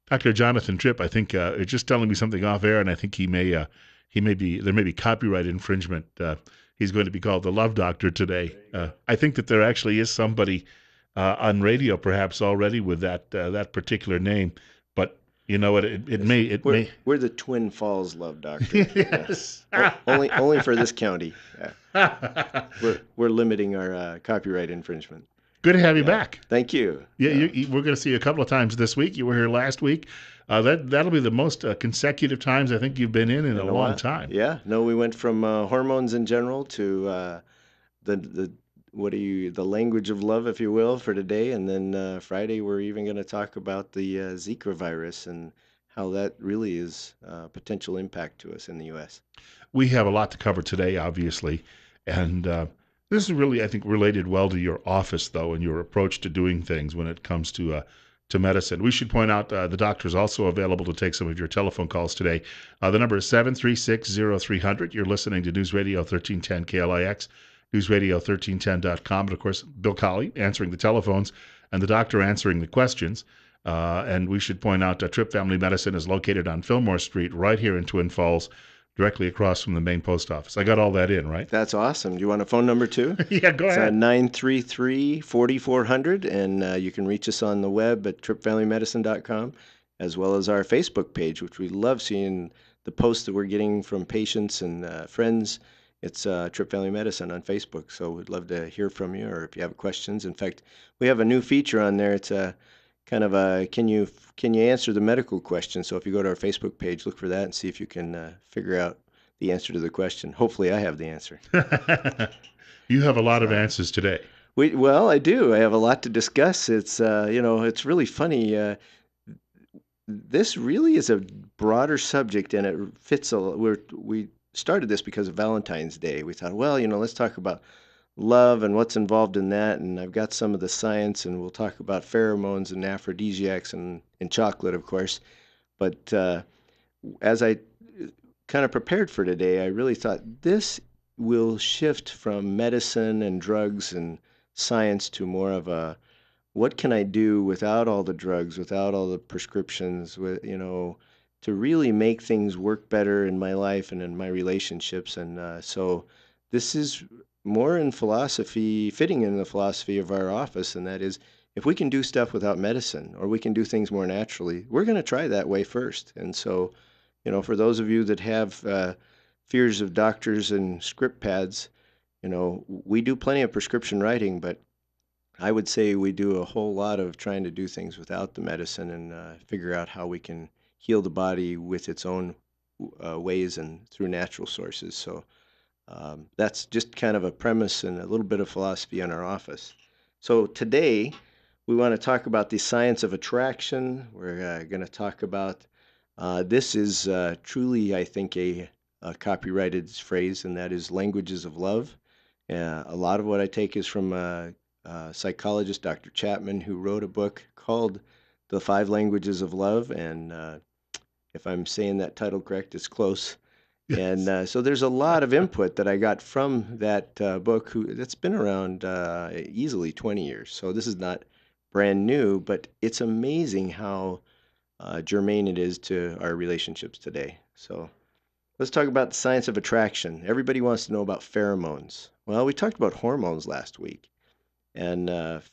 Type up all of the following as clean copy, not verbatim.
Dr. Jonathan Tripp, I think, is just telling me something off air, and I think he may be there may be copyright infringement. He's going to be called the Love Doctor today. I think that there actually is somebody on radio, perhaps already with that particular name, but you know what? Yes. It We're may. we're the Twin Falls Love Doctor. Yes. Only for this county. We're limiting our copyright infringement. Good to have you Yeah. back. Thank you. Yeah, Yeah. we're going to see you a couple of times this week. You were here last week. That'll be the most consecutive times I think you've been in In a a long while. time. Yeah. No, we went from hormones in general to the what are you the language of love, if you will, for today, and then Friday we're even going to talk about the Zika virus and how that really is potential impact to us in the U.S. We have a lot to cover today, obviously, and this is really, I think, related well to your office, though, and your approach to doing things when it comes to medicine. We should point out the doctor is also available to take some of your telephone calls today. The number is 736-0300. You're listening to News Radio 1310 KLIX, newsradio1310.com, and of course, Bill Colley answering the telephones and the doctor answering the questions. And we should point out Tripp Family Medicine is located on Fillmore Street right here in Twin Falls, directly across from the main post office. I got all that in, right? That's awesome. Do you want a phone number too? Yeah, go It's ahead. 933-4400, and you can reach us on the web at trippfamilymedicine.com, as well as our Facebook page, which we love seeing the posts that we're getting from patients and friends. It's Tripp Family Medicine on Facebook, so we'd love to hear from you, or if you have questions. In fact, we have a new feature on there. It's a kind of a can you answer the medical question? So if you go to our Facebook page, look for that and see if you can figure out the answer to the question. Hopefully, I have the answer. You have a lot of So answers today. well, I do. I have a lot to discuss. It's it's really funny. This really is a broader subject, and it fits a. We started this because of Valentine's Day. We thought, well, let's talk about love and what's involved in that. And I've got some of the science, and we'll talk about pheromones and aphrodisiacs and chocolate, of course. But as I kind of prepared for today, I really thought this will shift from medicine and drugs and science to more of a what can I do without all the drugs, without all the prescriptions, to really make things work better in my life and in my relationships. And so this is more in philosophy, fitting in the philosophy of our office, and that is if we can do stuff without medicine or we can do things more naturally, we're going to try that way first. And so, for those of you that have fears of doctors and script pads, we do plenty of prescription writing, but I would say we do a whole lot of trying to do things without the medicine and figure out how we can heal the body with its own ways and through natural sources. So that's just kind of a premise and a little bit of philosophy in our office. So today we want to talk about the science of attraction. We're going to talk about this is truly, I think, a copyrighted phrase, and that is languages of love. A lot of what I take is from psychologist Dr. Chapman, who wrote a book called The Five Languages of Love. And if I'm saying that title correct, it's close. And Yes. so there's a lot of input that I got from that book that's been around easily 20 years. So this is not brand new, but it's amazing how germane it is to our relationships today. So let's talk about the science of attraction. Everybody wants to know about pheromones. Well, we talked about hormones last week. And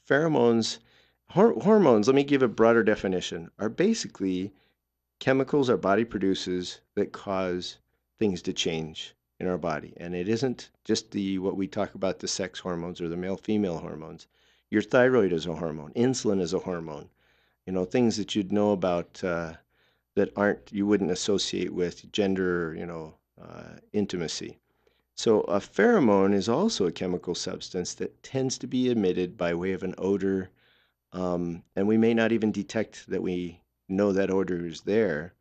hormones, let me give a broader definition, are basically chemicals our body produces that cause things to change in our body. And it isn't just what we talk about, the sex hormones or the male female hormones. Your thyroid is a hormone, insulin is a hormone. Things that you'd know about that you wouldn't associate with gender, intimacy. So a pheromone is also a chemical substance that tends to be emitted by way of an odor, and we may not even detect that we know that odor is there.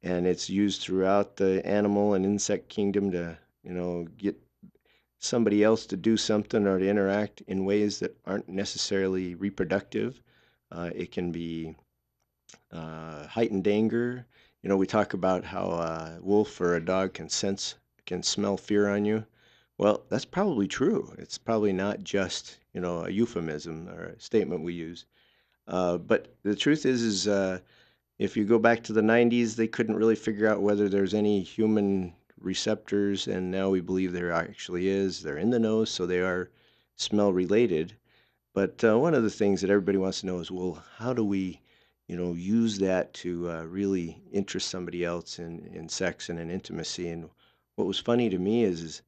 And it's used throughout the animal and insect kingdom to, get somebody else to do something or to interact in ways that aren't necessarily reproductive. It can be heightened anger. We talk about how a wolf or a dog can smell fear on you. Well, that's probably true. It's probably not just, a euphemism or a statement we use. But the truth is If you go back to the 90s, they couldn't really figure out whether there's any human receptors, and now we believe there actually is. They're in the nose, so they are smell related. But one of the things that everybody wants to know is, well, how do we, use that to really interest somebody else in sex and in intimacy? And what was funny to me is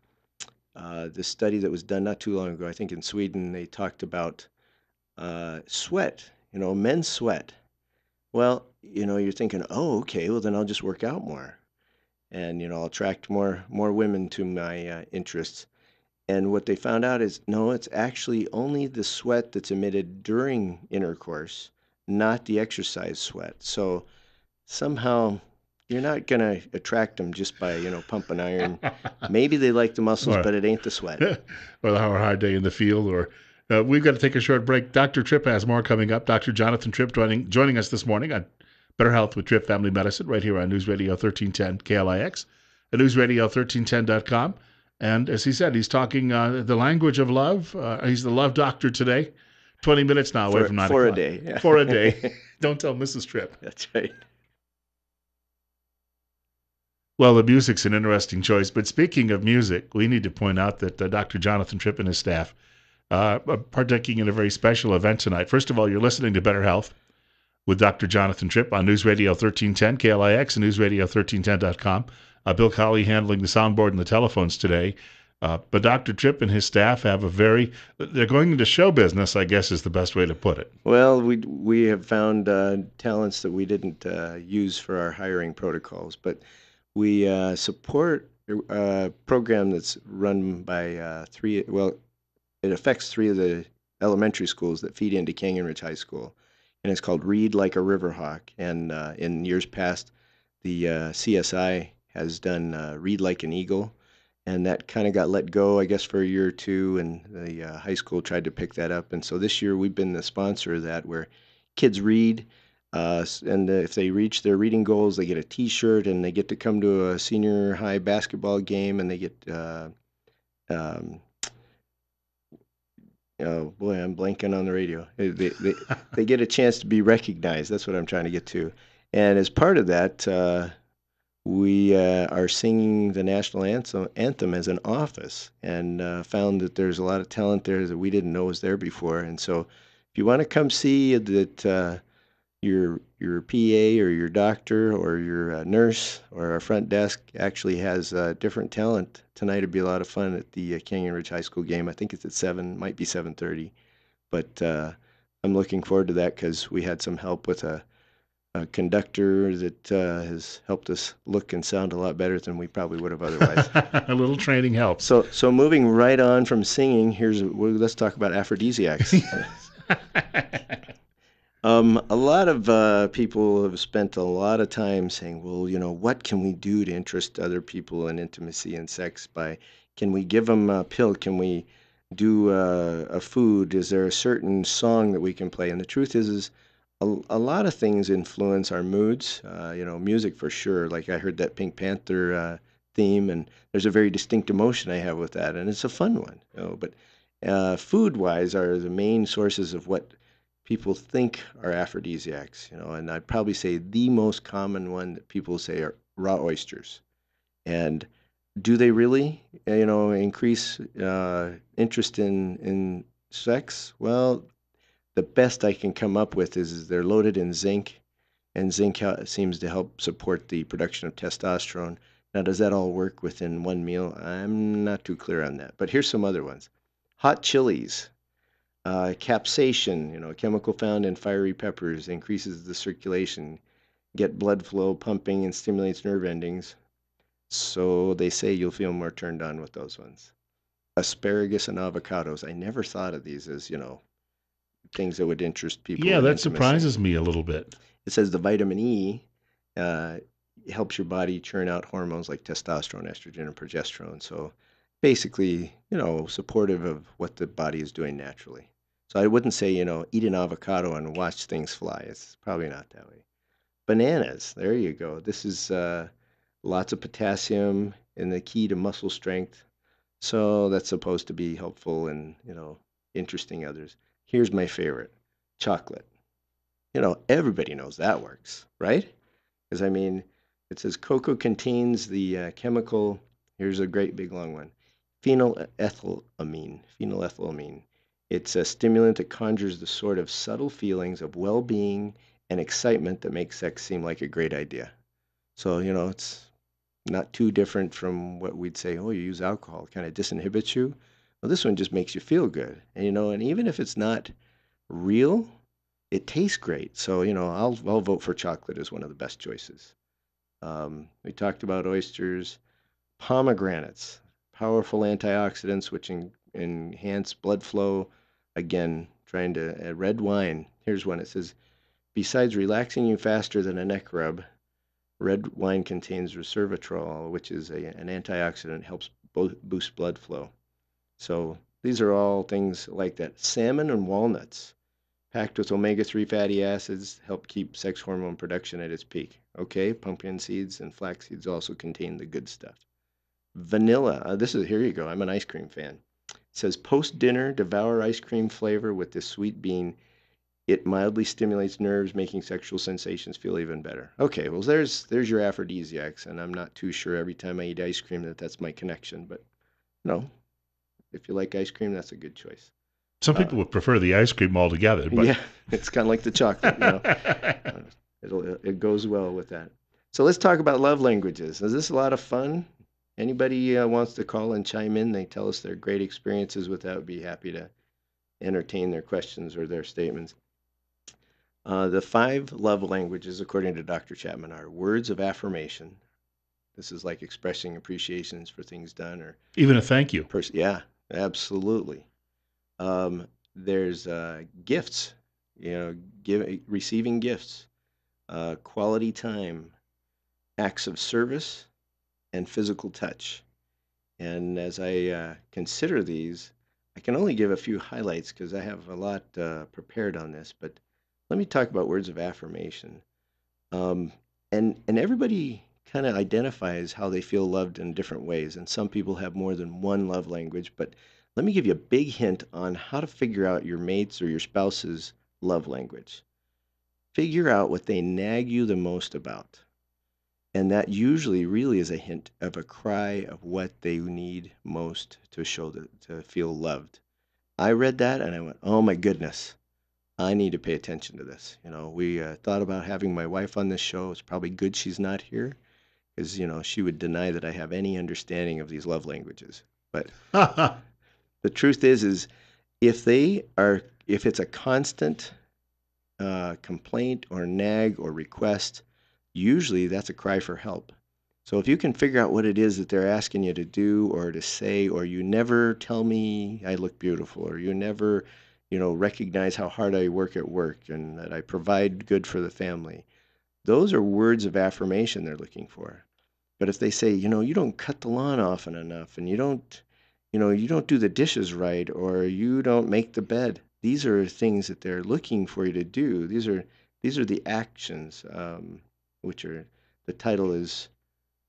this study that was done not too long ago, I think in Sweden, they talked about sweat, men's sweat. Well, you're thinking, oh, okay, well then I'll just work out more, and I'll attract more women to my interests. And what they found out is no, it's actually only the sweat that's emitted during intercourse, not the exercise sweat. So somehow you're not going to attract them just by, pumping iron. Maybe they like the muscles, or, but it ain't the sweat. or our hard day in the field. Or we've got to take a short break. Dr. Tripp has more coming up. Dr. Jonathan Tripp joining us this morning on Better Health with Tripp Family Medicine right here on News Radio 1310 KLIX and newsradio1310.com. And as he said, he's talking the language of love. He's the love doctor today. 20 minutes now away from 9 For a o'clock. day. Yeah. For a day. Don't tell Mrs. Tripp. That's right. Well, the music's an interesting choice. But speaking of music, we need to point out that Dr. Jonathan Tripp and his staff are partaking in a very special event tonight. First of all, you're listening to Better Health with Dr. Jonathan Tripp on News Radio 1310 KLIX and newsradio1310.com. Bill Colley handling the soundboard and the telephones today. But Dr. Tripp and his staff have they're going into show business, I guess is the best way to put it. Well, we have found talents that we didn't use for our hiring protocols, but we support a program that's run by it affects three of the elementary schools that feed into Canyon Ridge High School, and it's called Read Like a Riverhawk. And in years past, the CSI has done Read Like an Eagle, and that kind of got let go, I guess, for a year or two, and the high school tried to pick that up. And so this year we've been the sponsor of that, where kids read, and if they reach their reading goals, they get a T-shirt, and they get to come to a senior high basketball game, and they get oh boy, I'm blanking on the radio. They get a chance to be recognized. That's what I'm trying to get to. And as part of that, we are singing the national anthem as an office, and found that there's a lot of talent there that we didn't know was there before. And so if you want to come see that your PA or your doctor or your nurse or our front desk actually has different talent, tonight would be a lot of fun at the Canyon Ridge High School game. I think it's at 7, might be 7:30, but I'm looking forward to that because we had some help with a conductor that has helped us look and sound a lot better than we probably would have otherwise. A little training helps. So moving right on from singing, let's talk about aphrodisiacs. A lot of people have spent a lot of time saying, well, what can we do to interest other people in intimacy and sex can we give them a pill? Can we do a food? Is there a certain song that we can play? And the truth is a lot of things influence our moods. Music for sure. Like I heard that Pink Panther theme, and there's a very distinct emotion I have with that, and it's a fun one. But food-wise are the main sources of what people think are aphrodisiacs, and I'd probably say the most common one that people say are raw oysters. And do they really, increase interest in sex? Well, the best I can come up with is they're loaded in zinc, and zinc seems to help support the production of testosterone. Now, does that all work within one meal? I'm not too clear on that, but here's some other ones. Hot chilies. Capsaicin, a chemical found in fiery peppers, increases the circulation, get blood flow pumping, and stimulates nerve endings. So they say you'll feel more turned on with those ones. Asparagus and avocados. I never thought of these as, things that would interest people. Yeah, in that intimacy. surprises me a little bit. It says the vitamin E helps your body churn out hormones like testosterone, estrogen, and progesterone. So basically, supportive of what the body is doing naturally. So I wouldn't say, eat an avocado and watch things fly. It's probably not that way. Bananas, there you go. This is lots of potassium and the key to muscle strength. So that's supposed to be helpful and, interesting others. Here's my favorite, chocolate. everybody knows that works, right? Because I mean, it says cocoa contains the chemical. Here's a great big long one: phenylethylamine. Phenylethylamine. It's a stimulant that conjures the sort of subtle feelings of well-being and excitement that make sex seem like a great idea. So it's not too different from what we'd say. Oh, you use alcohol, it kind of disinhibits you. Well, this one just makes you feel good, and even if it's not real, it tastes great. So I'll vote for chocolate as one of the best choices. We talked about oysters, pomegranates, powerful antioxidants which enhance blood flow. Again, trying to red wine. Here's one. It says, besides relaxing you faster than a neck rub, red wine contains resveratrol, which is an antioxidant, helps boost blood flow. So these are all things like that. Salmon and walnuts, packed with omega-3 fatty acids, help keep sex hormone production at its peak. Okay, pumpkin seeds and flax seeds also contain the good stuff. Vanilla. Here you go. I'm an ice cream fan. It says post dinner, devour ice cream flavor with this sweet bean. It mildly stimulates nerves, making sexual sensations feel even better. Okay, well there's your aphrodisiacs, and I'm not too sure every time I eat ice cream that's my connection, but no, if you like ice cream, that's a good choice. Some people would prefer the ice cream altogether, but Yeah, it's kind of like the chocolate, it goes well with that. So let's talk about love languages. Is this a lot of fun? Anybody wants to call and chime in? They tell us their great experiences with that. Would be happy to entertain their questions or their statements. The 5 love languages, according to Dr. Chapman, are words of affirmation. This is like expressing appreciations for things done or even a thank you. Yeah, absolutely. There's gifts, receiving gifts, quality time, acts of service, and physical touch. And as I consider these, I can only give a few highlights because I have a lot prepared on this. But let me talk about words of affirmation. And everybody kind of identifies how they feel loved in different ways. And some people have more than one love language. But let me give you a big hint on how to figure out your mate's or your spouse's love language. Figure out what they nag you the most about. And that usually really is a hint of a cry of what they need most to to feel loved. I read that and I went, oh my goodness, I need to pay attention to this. We thought about having my wife on this show. It's probably good she's not here because, she would deny that I have any understanding of these love languages. But the truth is if it's a constant complaint or nag or request, usually that's a cry for help. So if you can figure out what it is that they're asking you to do or to say, or you never tell me I look beautiful, or you never, recognize how hard I work at work and that I provide good for the family, those are words of affirmation they're looking for. But if they say, you don't cut the lawn often enough, and you don't do the dishes right, or you don't make the bed, these are things that they're looking for you to do. These are the actions, which are the title is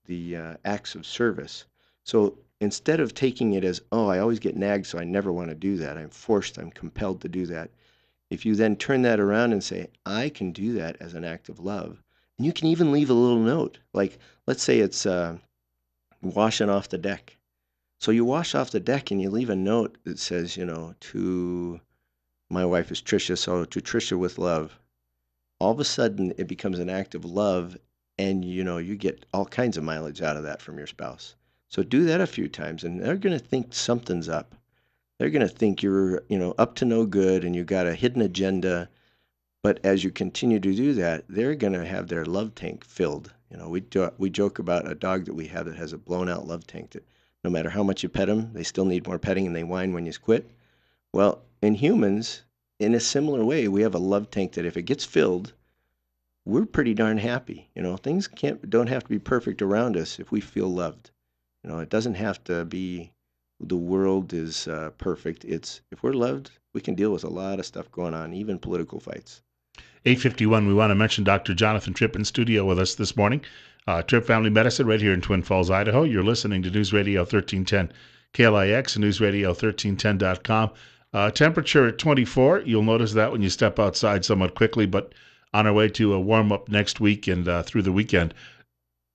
the acts of service. So instead of taking it as, oh, I always get nagged, so I never want to do that. I'm compelled to do that. If you then turn that around and say, I can do that as an act of love, and you can even leave a little note. Like, let's say it's washing off the deck. So you wash off the deck and you leave a note that says, to my wife is Tricia, so to Tricia with love. All of a sudden, it becomes an act of love, and you get all kinds of mileage out of that from your spouse. So do that a few times, and they're going to think something's up. They're going to think you're, up to no good, and you got a hidden agenda. But as you continue to do that, they're going to have their love tank filled. We joke about a dog that we have that has a blown out love tank that no matter how much you pet them, they still need more petting and they whine when you quit. Well, in humans, in a similar way, we have a love tank that if it gets filled, we're pretty darn happy. Things don't have to be perfect around us if we feel loved. It doesn't have to be the world is perfect. It's if we're loved, we can deal with a lot of stuff going on, even political fights. 8:51, we want to mention Dr. Jonathan Tripp in studio with us this morning. Tripp Family Medicine right here in Twin Falls, Idaho. You're listening to News Radio 1310 KLIX and newsradio1310.com. Temperature at 24. You'll notice that when you step outside somewhat quickly, but on our way to a warm up next week and through the weekend.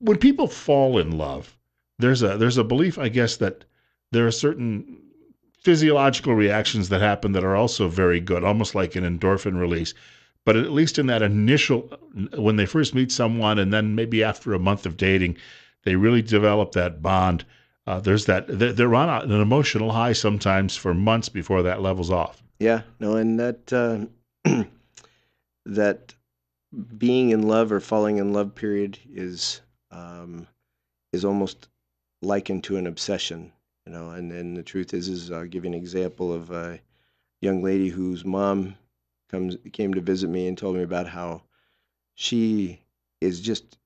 When people fall in love, there's a belief, I guess, that there are certain physiological reactions that happen that are also very good, almost like an endorphin release. But at least in that initial, when they first meet someone, and then maybe after a month of dating, they really develop that bond. There's that they're on an emotional high sometimes for months before that levels off. Yeah, no, and that being in love or falling in love period um, is almost likened to an obsession, and the truth is I'll give you an example of a young lady whose mom came to visit me and told me about how she is just,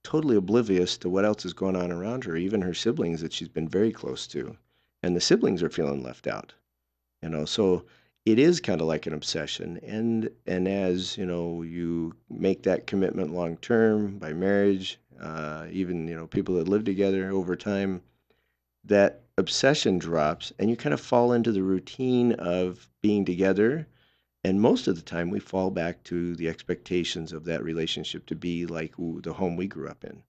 totally oblivious to what else is going on around her, even her siblings that she's been very close to. And the siblings are feeling left out, So it is kind of like an obsession. And as, you make that commitment long term by marriage, even, people that live together over time, that obsession drops and you kind of fall into the routine of being together, and most of the time, we fall back to the expectations of that relationship to be like the home we grew up in.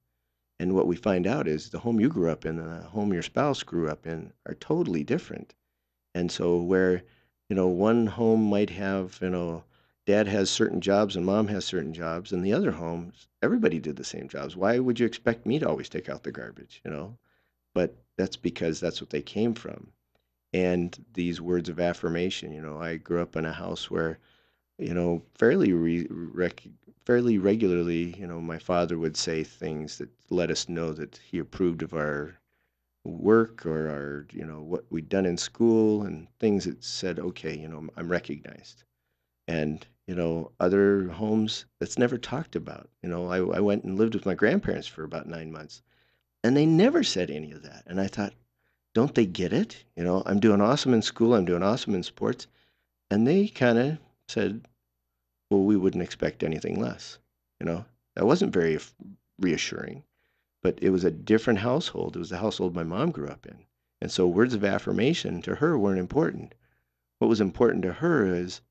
And what we find out is the home you grew up in and the home your spouse grew up in are totally different. And so, where, one home might have, dad has certain jobs and mom has certain jobs, and the other homes, everybody did the same jobs. Why would you expect me to always take out the garbage? But that's because that's what they came from. And these words of affirmation, I grew up in a house where fairly regularly, my father would say things that let us know that he approved of our work or our, what we'd done in school, and things that said, okay, I'm recognized. And, other homes that's never talked about. I went and lived with my grandparents for about 9 months, and they never said any of that. And I thought, don't they get it? I'm doing awesome in school, I'm doing awesome in sports. And they kind of said, well, we wouldn't expect anything less. That wasn't very reassuring, but it was a different household. It was the household my mom grew up in. And so words of affirmation to her weren't important. What was important to her is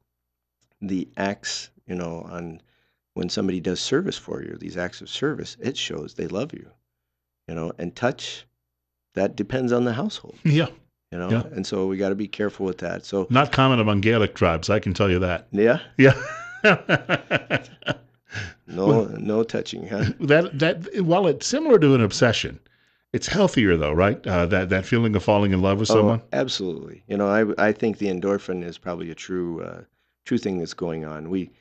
the acts, on when somebody does service for you, these acts of service, it shows they love you, and touch, that depends on the household, Yeah, yeah. and so we got to be careful with that. So, Not common among Gaelic tribes, I can tell you that. yeah, Yeah. no, Well, no touching, huh? that while it's similar to an obsession, it's healthier though, right? That feeling of falling in love with Oh, someone. absolutely. I think the endorphin is probably a true thing that's going on. We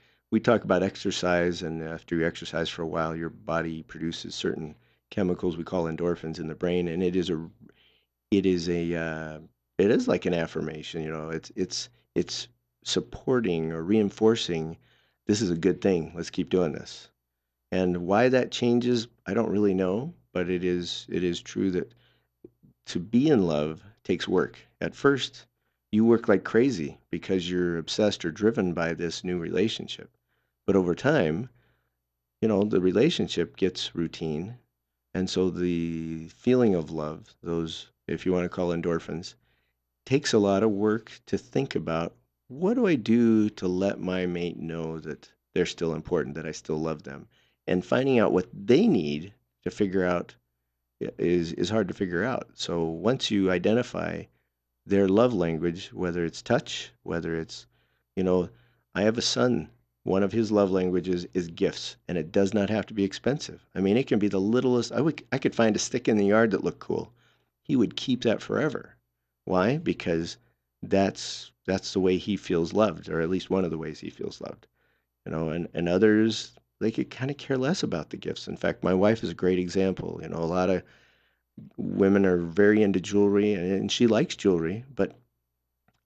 talk about exercise, and after you exercise for a while, your body produces certain chemicals we call endorphins in the brain, and it is a it is like an affirmation. It's supporting or reinforcing, this is a good thing. Let's keep doing this. And why that changes, I don't really know, but it is true that to be in love takes work. At first, you work like crazy because you're obsessed or driven by this new relationship. But over time, the relationship gets routine. And so the feeling of love, those, if you want to call endorphins, takes a lot of work to think about, what do I do to let my mate know that they're still important, that I still love them? And finding out what they need to figure out is hard to figure out. So once you identify their love language, whether it's touch, whether it's, you know, I have a son. One of his love languages is gifts, and it does not have to be expensive. I mean, it can be the littlest. I could find a stick in the yard that looked cool. He would keep that forever. Why? Because that's the way he feels loved, or at least one of the ways he feels loved. And others, they could kind of care less about the gifts. In fact, my wife is a great example. A lot of women are very into jewelry, and she likes jewelry, but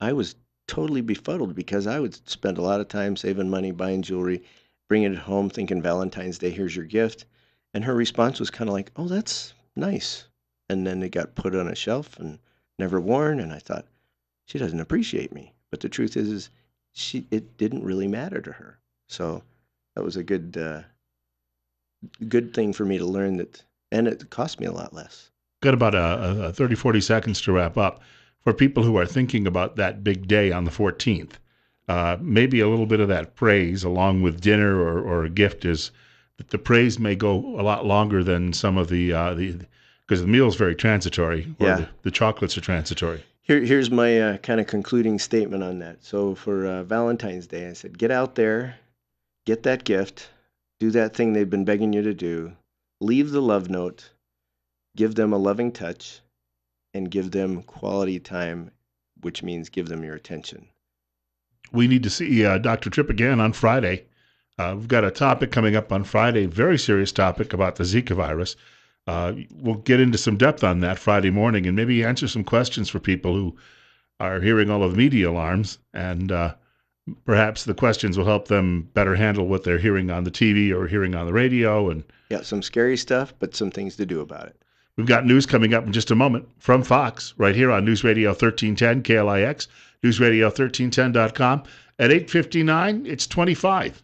I was totally befuddled because I would spend a lot of time saving money buying jewelry, bringing it home, thinking Valentine's Day, here's your gift. And her response was kind of like, oh, that's nice. And then it got put on a shelf and never worn. And I thought, she doesn't appreciate me. But the truth is it didn't really matter to her. So that was a good thing for me to learn that, and it cost me a lot less. Got about 30, 40 seconds to wrap up. For people who are thinking about that big day on the 14th, maybe a little bit of that praise along with dinner or a gift is that the praise may go a lot longer than some of the because the meal is very transitory, or Yeah. the chocolates are transitory. Here's my kind of concluding statement on that. So for Valentine's Day, I said, get out there, get that gift, do that thing they've been begging you to do, leave the love note, give them a loving touch, and give them quality time, which means give them your attention. We need to see Dr. Tripp again on Friday. We've got a topic coming up on Friday, very serious topic about the Zika virus. We'll get into some depth on that Friday morning and maybe answer some questions for people who are hearing all of the media alarms, and perhaps the questions will help them better handle what they're hearing on the TV or hearing on the radio. And Yeah, some scary stuff, but some things to do about it. we've got news coming up in just a moment from Fox right here on News Radio 1310 KLIX, newsradio1310.com. At 8:59, it's 25.